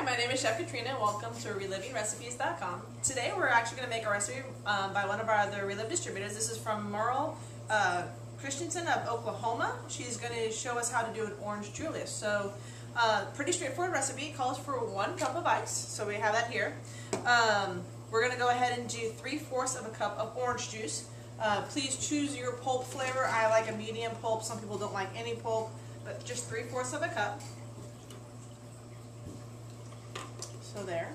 my name is Chef Katrina and welcome to RelivingRecipes.com. Today we're actually going to make a recipe by one of our other Reliv distributors. This is from Myrle Christensen of Oklahoma. She's going to show us how to do an Orange Julius. So pretty straightforward recipe. It calls for 1 cup of ice, so we have that here. We're going to go ahead and do 3/4 of a cup of orange juice. Please choose your pulp flavor. I like a medium pulp. Some people don't like any pulp, but just 3/4 of a cup. So there,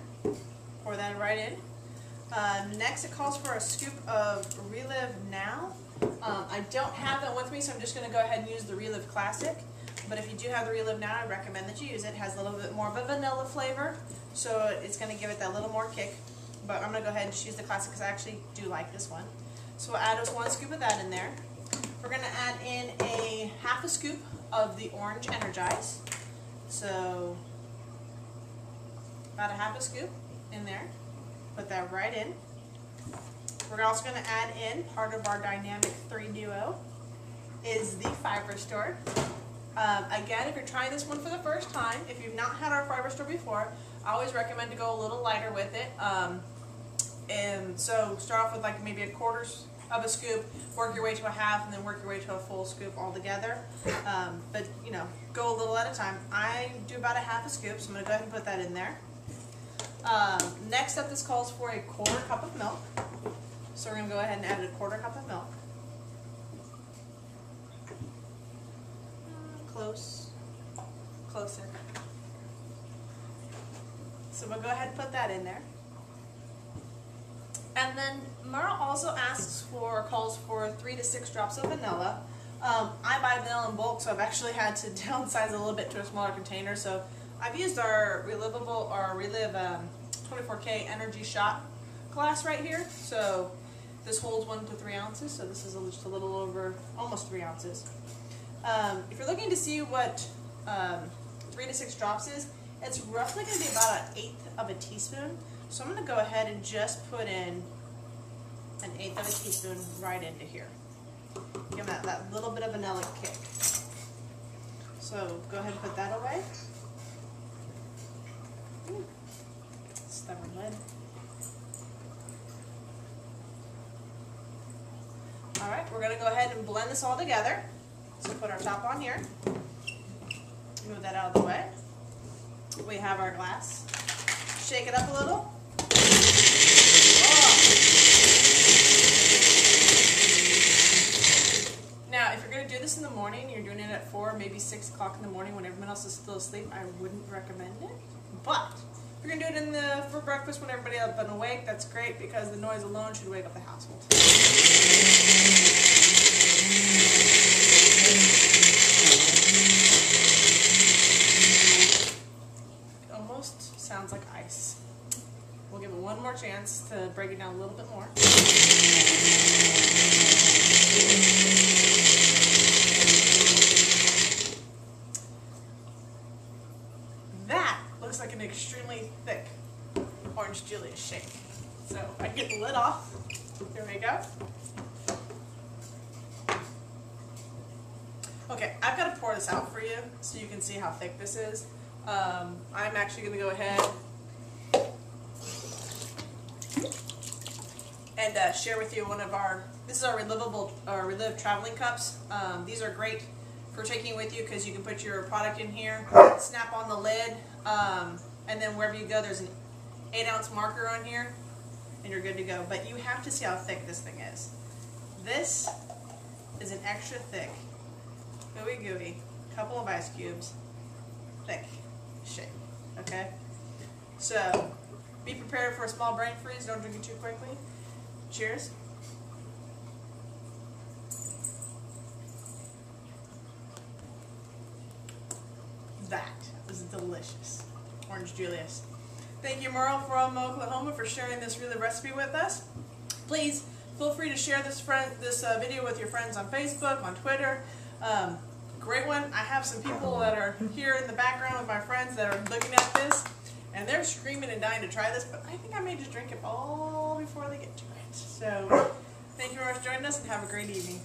pour that right in. Next it calls for a scoop of Reliv Now. I don't have that with me, so I'm just going to go ahead and use the Reliv Classic. But if you do have the Reliv Now, I recommend that you use it. It has a little bit more of a vanilla flavor, so it's going to give it that little more kick. But I'm going to go ahead and choose the Classic because I actually do like this one. So we'll add us 1 scoop of that in there. We're going to add in a 1/2 scoop of the Orange Energize. So about a 1/2 scoop in there. Put that right in. We're also going to add in part of our Dynamic 3 Duo is the Fiber Store. Again, if you're trying this one for the first time, if you've not had our Fiber Store before, I always recommend to go a little lighter with it. And so start off with like maybe 1/4 of a scoop, work your way to a 1/2, and then work your way to a full scoop altogether. But you know, go a little at a time. I do about a 1/2 scoop, so I'm going to go ahead and put that in there. Next up, this calls for a 1/4 cup of milk. So we're going to go ahead and add a 1/4 cup of milk. Closer. So we'll go ahead and put that in there. And then Myrle also calls for 3 to 6 drops of vanilla. I buy vanilla in bulk, so I've actually had to downsize a little bit to a smaller container. So I've used our Reliv 24K Energy Shot glass right here. So this holds 1 to 3 ounces. So this is just a little over, almost 3 ounces. If you're looking to see what 3 to 6 drops is, it's roughly going to be about 1/8 of a teaspoon. So I'm going to go ahead and just put in 1/8 of a teaspoon right into here. Give that little bit of vanilla kick. So go ahead and put that away. Stubborn lid. Alright, we're going to go ahead and blend this all together. So put our top on here. Move that out of the way. We have our glass. Shake it up a little. Now, if you're going to do this in the morning, you're doing it at 4, maybe 6 o'clock in the morning when everyone else is still asleep, I wouldn't recommend it. But if you're going to do it for breakfast when everybody else has been awake, that's great because the noise alone should wake up the household. It almost sounds like ice. We'll give it one more chance to break it down a little bit more. That looks like an extremely thick Orange Julius shake. So I get the lid off. Here we go. Okay, I've got to pour this out for you so you can see how thick this is. I'm actually going to go ahead and share with you this is our Reliv traveling cups. These are great for taking with you because you can put your product in here, snap on the lid, and then wherever you go there's an 8-ounce marker on here and you're good to go. But you have to see how thick this thing is. This is an extra thick, gooey, couple of ice cubes, thick shake, okay? So be prepared for a small brain freeze, don't drink it too quickly. Cheers. That was delicious. Orange Julius. Thank you, Myrle from Oklahoma, for sharing this Reliv recipe with us. Please feel free to share this video with your friends on Facebook, on Twitter. Great one. I have some people that are here in the background with my friends that are looking at this, and they're screaming and dying to try this, but I think I may just drink it all before they get to it. So, thank you very much for joining us, and have a great evening.